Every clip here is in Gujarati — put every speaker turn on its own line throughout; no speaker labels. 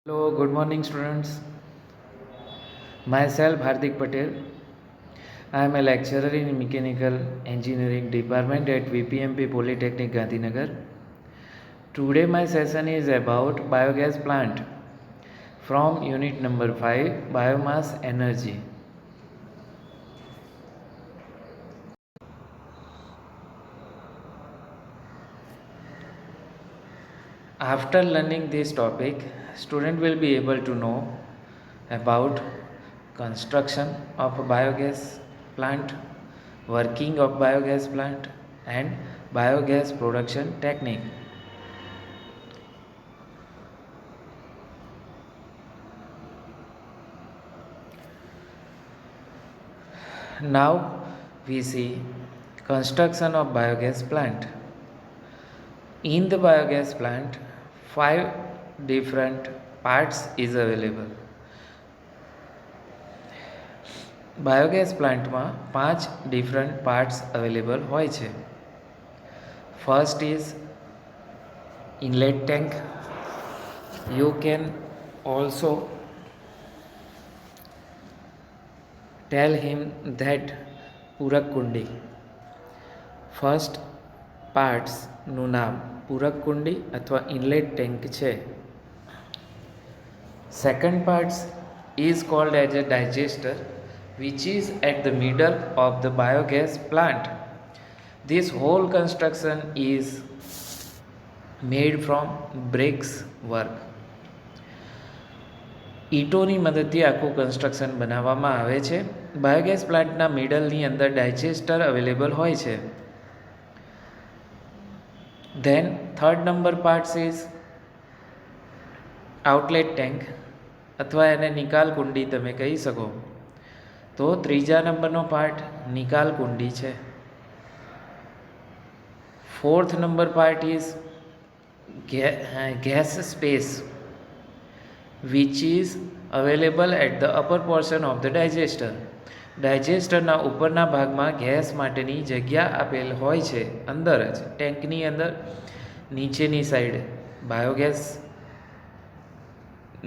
Hello, good morning, students. Myself, Hardik Patel. I am a lecturer in Mechanical Engineering Department at VPMP Polytechnic Gandhinagar. Today, my session is about biogas plant from unit number 5, biomass energy. After learning this topic, student will be able to know about construction of a biogas plant, working of biogas plant, and biogas production technique. Now we see construction of biogas plant. In the biogas plant, 5 different parts is available. Biogas પ્લાન્ટમાં 5 ડિફરન્ટ પાર્ટ્સ અવેલેબલ હોય છે. First is inlet tank. You can also tell him that પૂરક કુંડી. ફર્સ્ટ પાર્ટ્સનું નામ પૂરક કુંડી અથવા ઇનલેટ ટેન્ક છે. Second parts is called as a digester, which is at the middle of the biogas plant. This whole construction is made from bricks work. ઈંટોની મદદથી આખું કન્સ્ટ્રક્શન બનાવવામાં આવે છે. બાયોગેસ પ્લાન્ટના મિડલની અંદર ડાયજેસ્ટર અવેલેબલ હોય છે. Than third number parts is outlet tank અથવા એને નિકાલ કુંડી તમે કહી શકો. તો ત્રીજા નંબરનો પાર્ટ નિકાલ કુંડી છે. Fourth number part is gas space, which is available at the upper portion of the digester. ડાયજેસ્ટરના ઉપરના ભાગમાં ગેસ માટેની જગ્યા આપેલ હોય છે. અંદર જ ટેન્કની અંદર નીચેની સાઈડ બાયોગેસ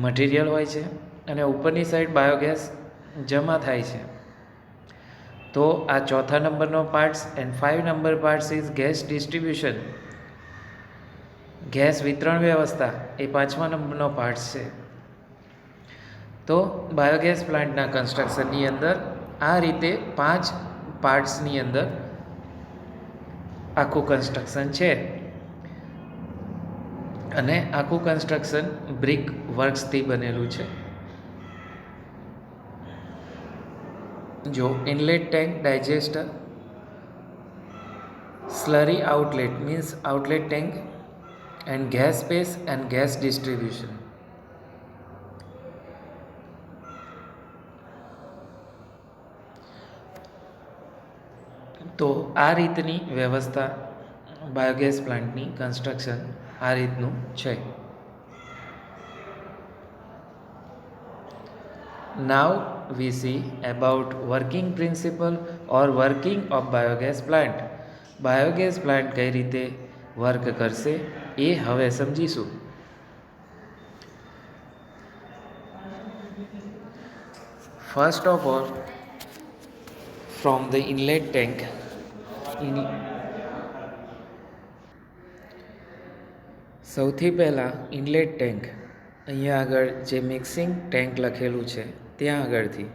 મટીરિયલ હોય છે અને ઉપરની સાઈડ બાયોગેસ જમા થાય છે. તો આ ચોથા નંબરનો parts. And 5 number parts is gas distribution, gas વિતરણ વ્યવસ્થા એ 5મા નંબરનો પાર્ટ્સ છે. તો બાયોગેસ પ્લાન્ટના કન્સ્ટ્રક્શનની અંદર આ રીતે 5 પાર્ટ્સની અંદર આખું કન્સ્ટ્રક્શન છે અને આખું કન્સ્ટ્રક્શન બ્રિક વર્ક્સથી બનેલું છે. જો inlet tank, digester, slurry outlet means outlet tank, and gas space and gas distribution. તો આ રીતની વ્યવસ્થા બાયોગેસ પ્લાન્ટની કન્સ્ટ્રક્શન આ રીતનું છે. Now we see about working principle or working of biogas plant. Biogas plant કઈ રીતે વર્ક કરશે એ હવે સમજીશું. First of all, from the inlet tank, સૌથી પહેલાં ઇનલેટ ટેન્ક, અહીંયા આગળ જે મિક્સિંગ ટેન્ક લખેલું છે ત્યાં આગળથી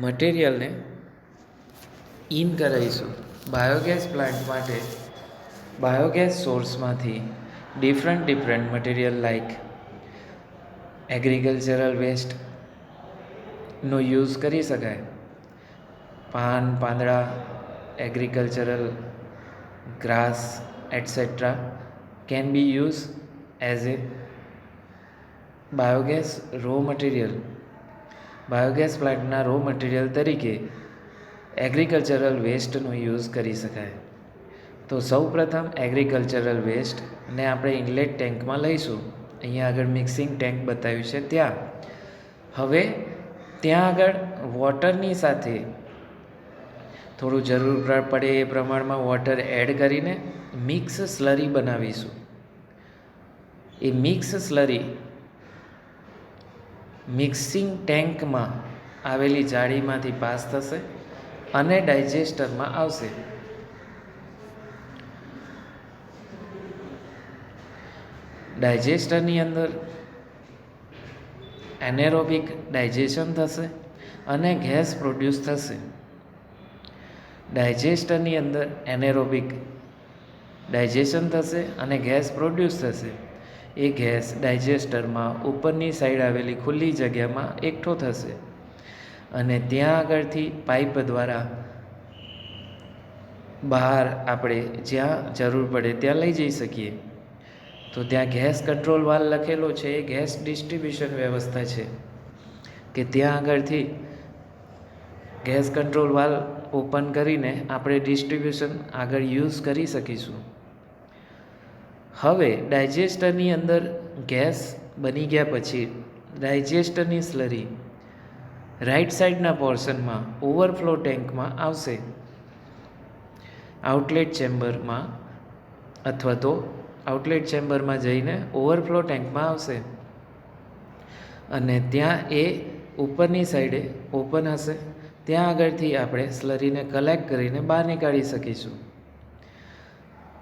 મટીરિયલને ઇન કરાવીશું. બાયોગેસ પ્લાન્ટ માટે બાયોગેસ સોર્સમાંથી ડિફરન્ટ મટીરિયલ લાઈક એગ્રીકલ્ચરલ વેસ્ટનો યુઝ કરી શકાય. પાન, પાંદડા, agricultural grass etcetera can be used as a biogas raw material. Biogas પ્લાન્ટના રો મટીરિયલ તરીકે એગ્રીકલ્ચરલ વેસ્ટનો યુઝ કરી શકાય. તો સૌ પ્રથમ એગ્રીકલ્ચરલ વેસ્ટને આપણે ઇનલેટ ટેન્કમાં લઈશું. અહીંયા આગળ મિક્સિંગ ટેન્ક બતાવ્યું છે ત્યાં. હવે ત્યાં આગળ વોટરની સાથે થોડું જરૂર પડે એ પ્રમાણમાં વોટર એડ કરીને મિક્સ સ્લરી બનાવીશું. એ મિક્સ સ્લરી મિક્સિંગ ટેન્કમાં આવેલી જાળીમાંથી પાસ થશે અને ડાયજેસ્ટરમાં આવશે. ડાયજેસ્ટરની અંદર એનેરોબિક ડાયજેશન થશે અને ગેસ પ્રોડ્યુસ થશે. ડાયજેસ્ટરની અંદર એનેરોબિક ડાયજેશન થશે અને ગેસ પ્રોડ્યુસ થશે. એ ગેસ ડાયજેસ્ટરમાં ઉપરની સાઈડ આવેલી ખુલ્લી જગ્યામાં એકઠો થશે અને ત્યાં આગળથી પાઇપ દ્વારા બહાર આપણે જ્યાં જરૂર પડે ત્યાં લઈ જઈ શકીએ. તો ત્યાં ગેસ કંટ્રોલ વાલ્વ લખેલો છે, એ ગેસ ડિસ્ટ્રીબ્યુશન વ્યવસ્થા છે કે ત્યાં આગળથી ગેસ કંટ્રોલ વાલ્વ ઓપન કરીને આપણે ડિસ્ટ્રીબ્યુશન આગળ યુઝ કરી શકીશું. હવે ડાયજેસ્ટરની અંદર ગેસ બની ગયા પછી ડાયજેસ્ટરની સ્લરી રાઈટ સાઈડના પોર્શનમાં ઓવરફ્લો ટેન્કમાં આવશે, આઉટલેટ ચેમ્બરમાં, અથવા તો આઉટલેટ ચેમ્બરમાં જઈને ઓવરફ્લો ટેન્કમાં આવશે અને ત્યાં એ ઉપરની સાઈડે ઓપન હશે. ત્યાં આગળથી આપણે સ્લરીને કલેક્ટ કરીને બહાર નીકાળી શકીશું.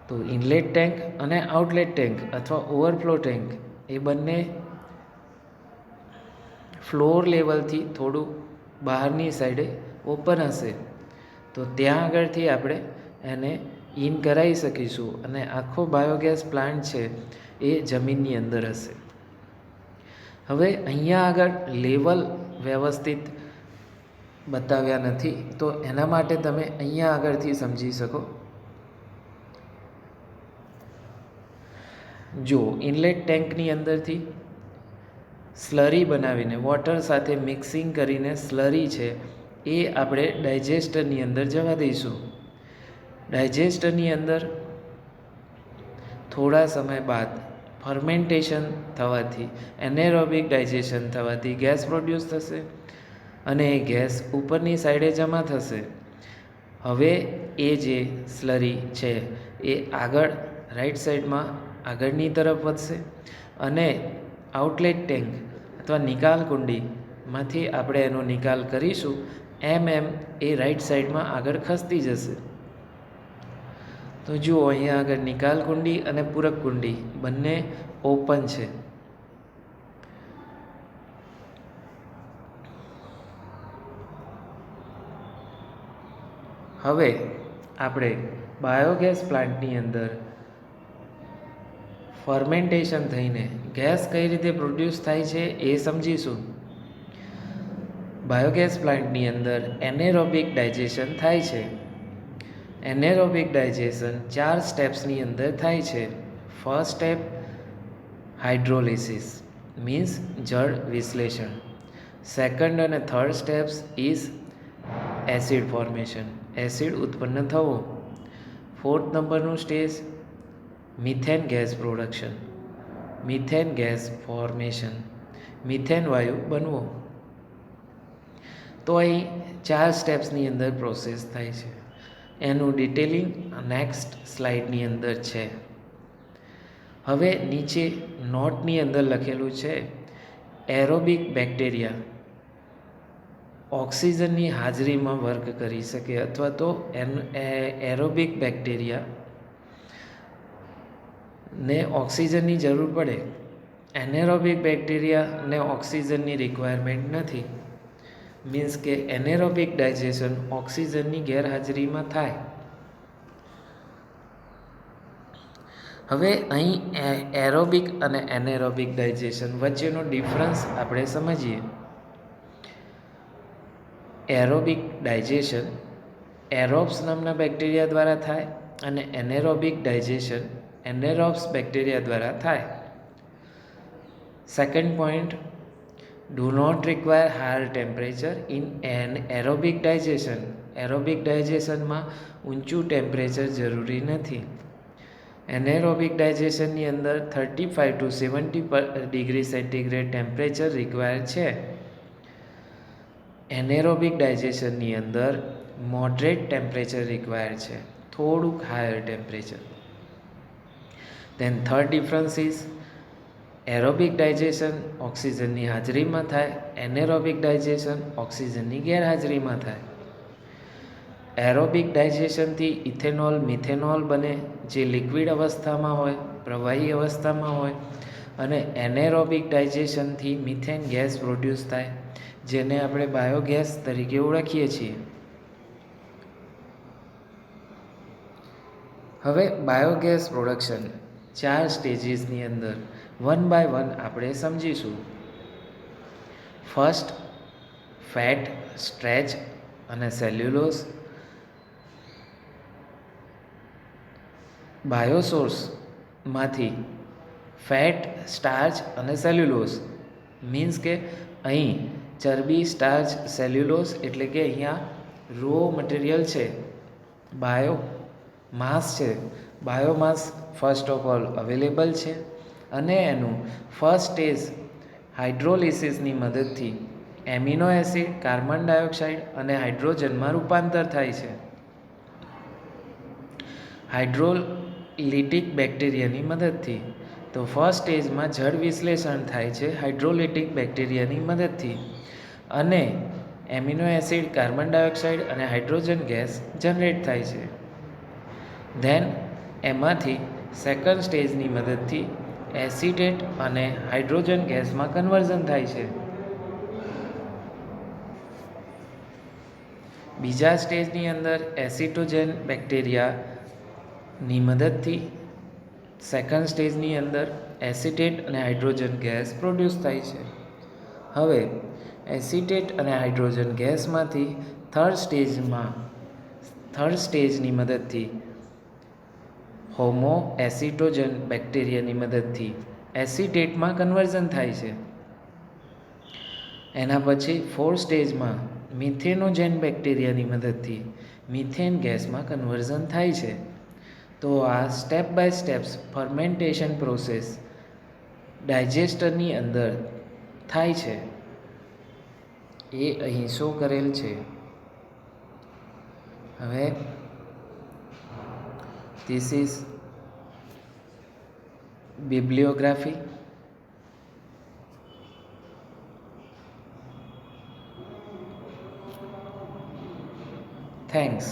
તો ઇનલેટ ટેન્ક અને આઉટલેટ ટેન્ક અથવા ઓવરફ્લો ટેન્ક એ બંને ફ્લોર લેવલથી થોડું બહારની સાઈડે ઓપન હશે. તો ત્યાં આગળથી આપણે એને ઇન કરાવી શકીશું અને આખો બાયોગેસ પ્લાન્ટ છે એ જમીનની અંદર હશે. હવે અહીંયા આગળ લેવલ વ્યવસ્થિત બતાવ્યા નથી, તો એના માટે તમે અહીંયા આગળથી સમજી શકો. જો ઇનલેટ ટેન્કની અંદરથી સ્લરી બનાવીને વોટર સાથે મિક્સિંગ કરીને સ્લરી છે એ આપણે ડાયજેસ્ટરની અંદર જવા દઈશું. ડાયજેસ્ટરની અંદર થોડા સમય બાદ ફર્મેન્ટેશન થવાથી, એનેરોબિક ડાયજેશન થવાથી ગેસ પ્રોડ્યુસ થશે અને એ ગેસ ઉપરની સાઈડે જમા થશે. હવે એ જે સ્લરી છે એ આગળ રાઈટ સાઈડમાં આગળની તરફ વધશે અને આઉટલેટ ટેન્ક અથવા નિકાલ કુંડીમાંથી આપણે એનો નિકાલ કરીશું એમ એ રાઈટ સાઈડમાં આગળ ખસતી જશે. તો જુઓ અહીંયા આગળ નિકાલ કુંડી અને પૂરક કુંડી બંને ઓપન છે. હવે આપણે બાયોગેસ પ્લાન્ટની અંદર ફર્મેન્ટેશન થઈને ગેસ કઈ રીતે પ્રોડ્યુસ થાય છે એ સમજીશું. બાયોગેસ પ્લાન્ટની અંદર એનેરોબિક ડાયજેશન થાય છે. એનેરોબિક ડાયજેશન 4 સ્ટેપ્સની અંદર થાય છે. ફર્સ્ટ સ્ટેપ હાઇડ્રોલિસિસ મીન્સ જળ વિશ્લેષણ. સેકન્ડ અને third steps is acid formation, acid ઉત્પન્ન થવો. ફોર્થ નંબરનું stage methane gas production, methane gas formation, methane વાયુ બનવો. તો અહીં 4 સ્ટેપ્સની અંદર પ્રોસેસ થાય છે. એનું ડિટેલિંગ નેક્સ્ટ સ્લાઇડની અંદર છે. હવે નીચે નોટની અંદર લખેલું છે એરોબિક બેક્ટેરિયા ઓક્સિજનની હાજરીમાં વર્ક કરી શકે અથવા તો એરોબિક બેક્ટેરિયા ને ઓક્સિજનની જરૂર પડે. એનેરોબિક બેક્ટેરિયાને ઓક્સિજનની રિક્વાયરમેન્ટ નથી. મીન્સ કે એનેરોબિક ડાયજેશન ઓક્સિજનની ગેરહાજરીમાં થાય. હવે અહીં એરોબિક અને એનેરોબિક ડાયજેશન વચ્ચેનો ડિફરન્સ આપણે સમજીએ. એરોબિક ડાયજેશન એરોબ્સ નામના બેક્ટેરિયા દ્વારા થાય અને એનેરોબિક ડાયજેશન એનેરોબ્સ બેક્ટેરિયા દ્વારા થાય. Second point, do not require higher temperature in an aerobic digestion. Aerobic ડાયજેશનમાં ઊંચું ટેમ્પરેચર જરૂરી નથી. એનેરોબિક ડાયજેશનની અંદર 35 to 70 degree centigrade temperature require છે. એનેરોબિક ડાયજેશનની અંદર મોડરેટ ટેમ્પરેચર રિક્વાયર છે, થોડુંક higher temperature. Then third difference is aerobic digestion ઓક્સિજનની હાજરીમાં થાય, એનેરોબિક ડાયજેશન ઓક્સિજનની ગેરહાજરીમાં થાય. એરોબિક ડાયજેશનથી ઇથેનોલ મિથેનોલ બને, જે લિક્વિડ અવસ્થામાં હોય, પ્રવાહી અવસ્થામાં હોય. અને એનેરોબિક ડાયજેશનથી મિથેન ગેસ પ્રોડ્યુસ થાય, જેને આપણે બાયોગેસ તરીકે ઓળખીએ છીએ. હવે બાયોગેસ પ્રોડક્શન 4 સ્ટેજીસની અંદર વન બાય વન આપણે સમજીશું. ફર્સ્ટ, ફેટ, સ્ટ્રેચ અને સેલ્યુલોઝ. બાયોસોર્સમાંથી ફેટ, સ્ટાર્ચ અને સેલ્યુલોઝ મીન્સ કે અહીં ચરબી, સ્ટાર્ચ, સેલ્યુલોઝ એટલે કે અહીંયા રો મટીરિયલ છે, બાયો માસ છે. Biomass first of all available છે અને એનું ફર્સ્ટ સ્ટેજ હાઇડ્રોલિસિસની મદદથી એમિનો એસિડ, કાર્બન ડાયોક્સાઇડ અને હાઇડ્રોજનમાં રૂપાંતર થાય છે. હાઇડ્રોલિટિક બેક્ટેરિયાની મદદથી. તો ફર્સ્ટ સ્ટેજમાં જળ વિશ્લેષણ થાય છે હાઇડ્રોલિટિક બેક્ટેરિયાની મદદથી અને એમિનો એસિડ, કાર્બન ડાયોક્સાઇડ અને હાઇડ્રોજન ગેસ જનરેટ થાય છે. ધેન એમાંથી સેકન્ડ સ્ટેજની મદદથી એસિટેટ અને હાઇડ્રોજન ગેસમાં કન્વર્ઝન થાય છે. બીજા સ્ટેજની અંદર એસિટોજન બેક્ટેરિયાની મદદથી સેકન્ડ સ્ટેજની અંદર એસિટેટ અને હાઇડ્રોજન ગેસ પ્રોડ્યુસ થાય છે. હવે એસિટેટ અને હાઇડ્રોજન ગેસમાંથી થર્ડ સ્ટેજની મદદથી હોમો એસિટોજન બેક્ટેરિયાની મદદથી એસિટેટમાં કન્વર્ઝન થાય છે. એના પછી ફોર્થ સ્ટેજમાં મિથેનોજેન બેક્ટેરિયાની મદદથી મિથેન ગેસમાં કન્વર્ઝન થાય છે. તો આ step by steps fermentation process ડાયજેસ્ટરની અંદર થાય છે, એ અહીં શો કરેલ છે. હવે ધીસ ઇઝ bibliography. Thanks.